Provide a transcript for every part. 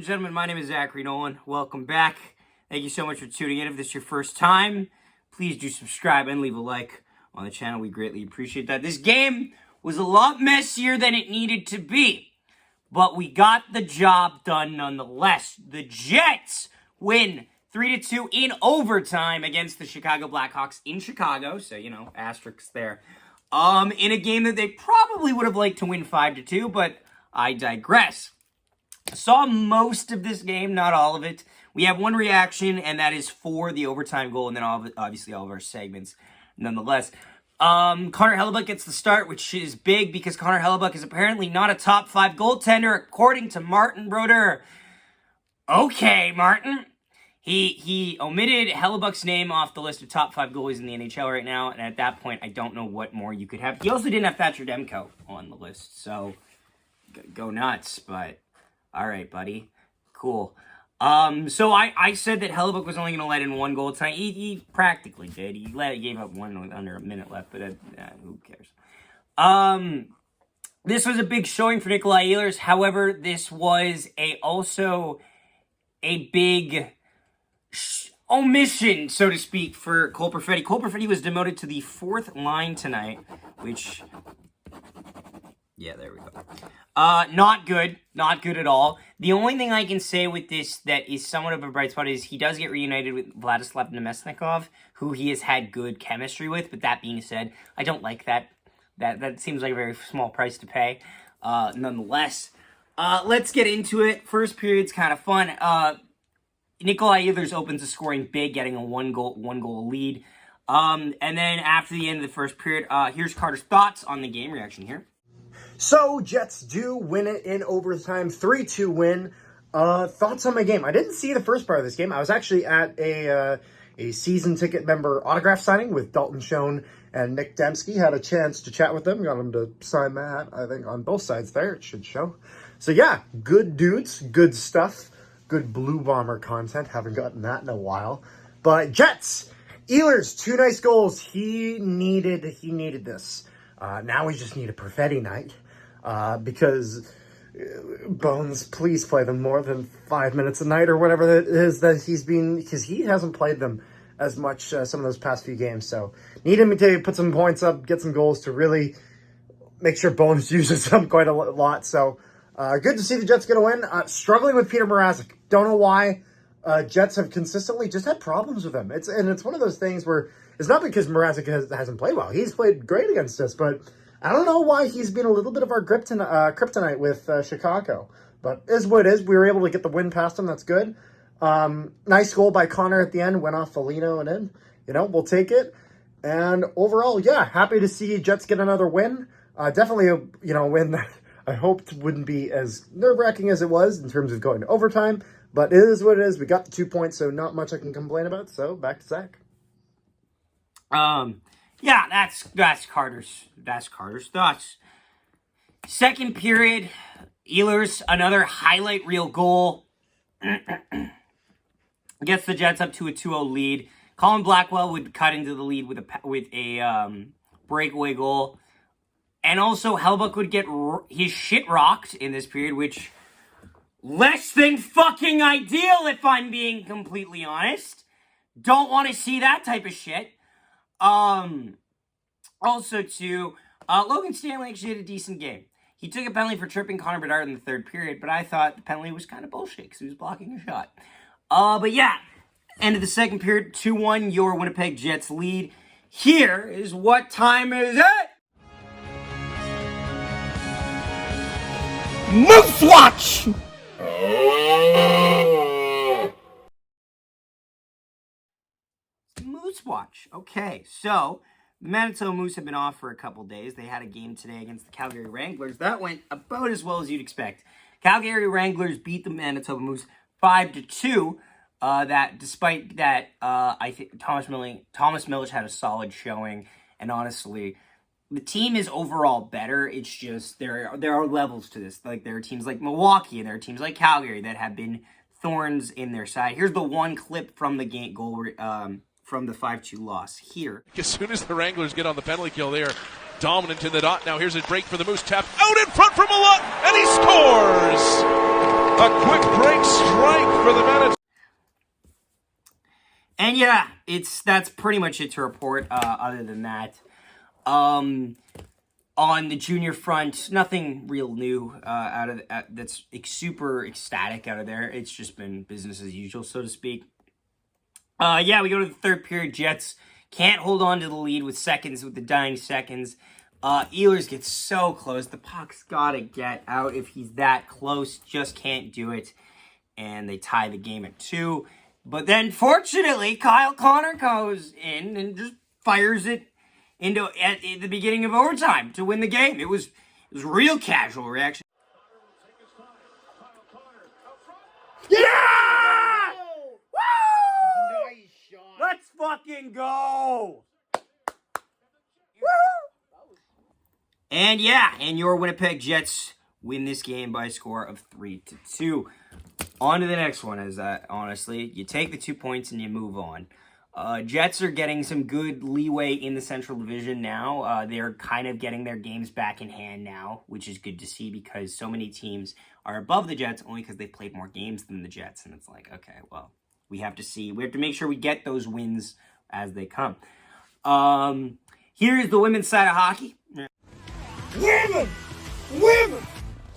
gentlemen, my name is Zachary Nolan. Welcome back. Thank you so much for tuning in. If this is your first time, please do subscribe and leave a like on the channel. We greatly appreciate that. This game was a lot messier than it needed to be, but we got the job done nonetheless. The Jets win 3-2 in overtime against the Chicago Blackhawks in Chicago. So, you know, asterisks there. In a game that they probably would have liked to win 5-2, but I digress. Saw most of this game, not all of it. We have one reaction, and that is for the overtime goal, and then obviously all of our segments nonetheless. Connor Hellebuyck gets the start, which is big because Connor Hellebuyck is apparently not a top 5 goaltender, according to Martin Broder. Okay, Martin. He omitted Hellebuyck's name off the list of top 5 goalies in the NHL right now, and at that point, I don't know what more you could have. He also didn't have Thatcher Demko on the list, so go nuts, but all right, buddy. Cool. So I said that Hellebuyck was only going to let in one goal tonight. He practically did. He gave up one with under a minute left, but who cares? This was a big showing for Nikolaj Ehlers. However, this was also a big omission, so to speak, for Cole Perfetti. Cole Perfetti was demoted to the 4th line tonight, which, yeah, there we go. Not good. Not good at all. The only thing I can say with this that is somewhat of a bright spot is he does get reunited with Vladislav Nemesnikov, who he has had good chemistry with. But that being said, I don't like that. That seems like a very small price to pay. Nonetheless, let's get into it. First period's kind of fun. Nikolaj Ehlers opens the scoring big, getting a one goal lead. And then after the end of the first period, here's Carter's thoughts on the game reaction here. So, Jets do win it in overtime, 3-2 win. Thoughts on my game? I didn't see the first part of this game. I was actually at a season ticket member autograph signing with Dalton Schoen and Nick Dembski. Had a chance to chat with them. Got them to sign that, I think, on both sides there. It should show. So, yeah, good dudes, good stuff. Good Blue Bomber content. Haven't gotten that in a while. But Jets, Ehlers, 2 nice goals. He needed this. Now we just need a Perfetti night. Because Bones, please play them more than 5 minutes a night or whatever that is that he's been, because he hasn't played them as much some of those past few games. So need him to put some points up, get some goals to really make sure Bones uses them quite a lot. So good to see the Jets get a win. Struggling with Peter Mrazek. Don't know why. Jets have consistently just had problems with him. It's one of those things where it's not because Mrazek hasn't played well. He's played great against us, but I don't know why he's been a little bit of our kryptonite with Chicago. But it is what it is. We were able to get the win past him. That's good. Nice goal by Connor at the end. Went off Foligno and in. You know, we'll take it. And overall, yeah, happy to see Jets get another win. Definitely a win that I hoped wouldn't be as nerve-wracking as it was in terms of going to overtime. But it is what it is. We got the 2 points, so not much I can complain about. So back to Zach. Yeah, that's Carter's thoughts. Second period, Ehlers, another highlight reel goal. Gets the Jets up to a 2-0 lead. Colin Blackwell would cut into the lead with a breakaway goal. And also, Hellebuyck would get his shit rocked in this period, which less than fucking ideal, if I'm being completely honest. Don't want to see that type of shit. Also, too, Logan Stanley actually had a decent game. He took a penalty for tripping Connor Bedard in the third period, but I thought the penalty was kind of bullshit because he was blocking a shot. But yeah, end of the second period, 2-1, your Winnipeg Jets lead. Here is what time is it? Moose Watch! Moose Watch. Okay, so the Manitoba Moose have been off for a couple days. They had a game today against the Calgary Wranglers. That went about as well as you'd expect. Calgary Wranglers beat the Manitoba Moose 5-2. That despite that, I think Thomas Milic had a solid showing, and honestly, the team is overall better. It's just there are levels to this. Like there are teams like Milwaukee and there are teams like Calgary that have been thorns in their side. Here's the one clip from the game goal from the 5-2 loss here. As soon as the Wranglers get on the penalty kill, they are dominant in the dot. Now here's a break for the Moose. Tap out in front from Milot, and he scores! A quick break strike for the Manitoba. And yeah, that's pretty much it to report. Other than that, on the junior front, nothing real new that's super ecstatic out of there. It's just been business as usual, so to speak. Yeah, we go to the third period. Jets can't hold on to the lead with the dying seconds. Ehlers gets so close. The puck's gotta get out if he's that close. Just can't do it. And they tie the game at 2. But then, fortunately, Kyle Connor goes in and just fires it at the beginning of overtime to win the game. It was real casual reaction. Yeah! Woo! Nice shot. Let's fucking go! Woo! And yeah, and your Winnipeg Jets win this game by a score of 3-2. On to the next one, as honestly, you take the 2 points and you move on. Jets are getting some good leeway in the Central Division now. They're kind of getting their games back in hand now, which is good to see because so many teams are above the Jets only because they played more games than the Jets. And it's like, okay, well, we have to make sure we get those wins as they come. Here's the women's side of hockey. Women! Women!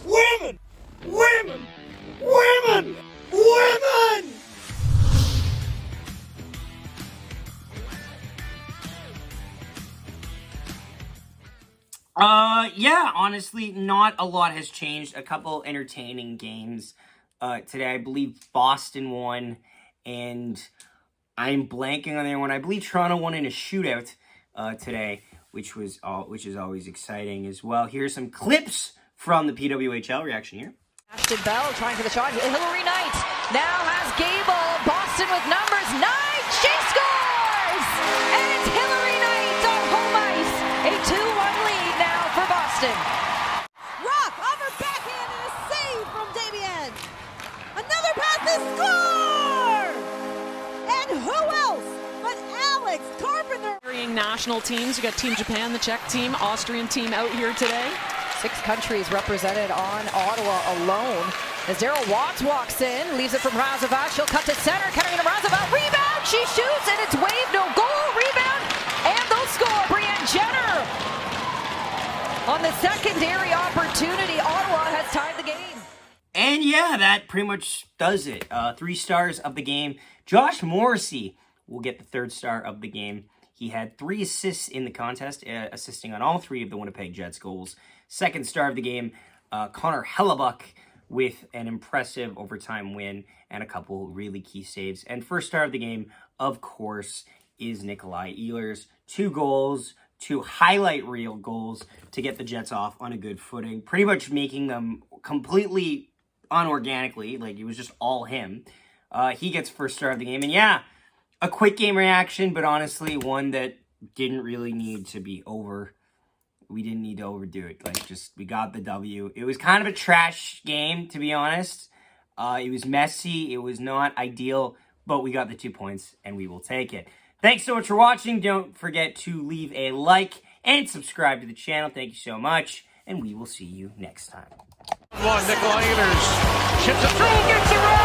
Women! Women! Women! Women! Yeah, honestly, not a lot has changed. A couple entertaining games today. I believe Boston won, and I'm blanking on the other one. I believe Toronto won in a shootout today, which is always exciting as well. Here's some clips from the PWHL reaction here. Ashton Bell trying for the shot. Hillary Knight now has Gable. Boston with numbers. Knight, she scores! And it's Hillary Knight on home ice. A 2-1 lead now for Boston. Rock off her backhand and a save from Damien. Another pass is score! And who else but Alex Carpenter? National teams. You got Team Japan, the Czech team, Austrian team out here today. 6 countries represented on Ottawa alone. As Daryl Watts walks in, leaves it from Razovac. She'll cut to center. Katarina Razovac. Rebound. She shoots, and it's waved. No goal. Rebound. And they'll score. Brianne Jenner. On the secondary opportunity, Ottawa has tied the game. And yeah, that pretty much does it. 3 stars of the game. Josh Morrissey will get the 3rd star of the game. He had 3 assists in the contest, assisting on all 3 of the Winnipeg Jets goals. 2nd star of the game, Connor Hellebuyck with an impressive overtime win and a couple really key saves. And 1st star of the game, of course, is Nikolaj Ehlers. 2 goals, 2 highlight reel goals to get the Jets off on a good footing. Pretty much making them completely unorganically, like it was just all him. He gets 1st star of the game. And yeah, a quick game reaction, but honestly, one that didn't really need to be over. We didn't need to overdo it. We got the W. It was kind of a trash game, to be honest. It was messy. It was not ideal, but we got the 2 points, and we will take it. Thanks so much for watching. Don't forget to leave a like and subscribe to the channel. Thank you so much, and we will see you next time. Nikolaj Ehlers chips it through, gets around.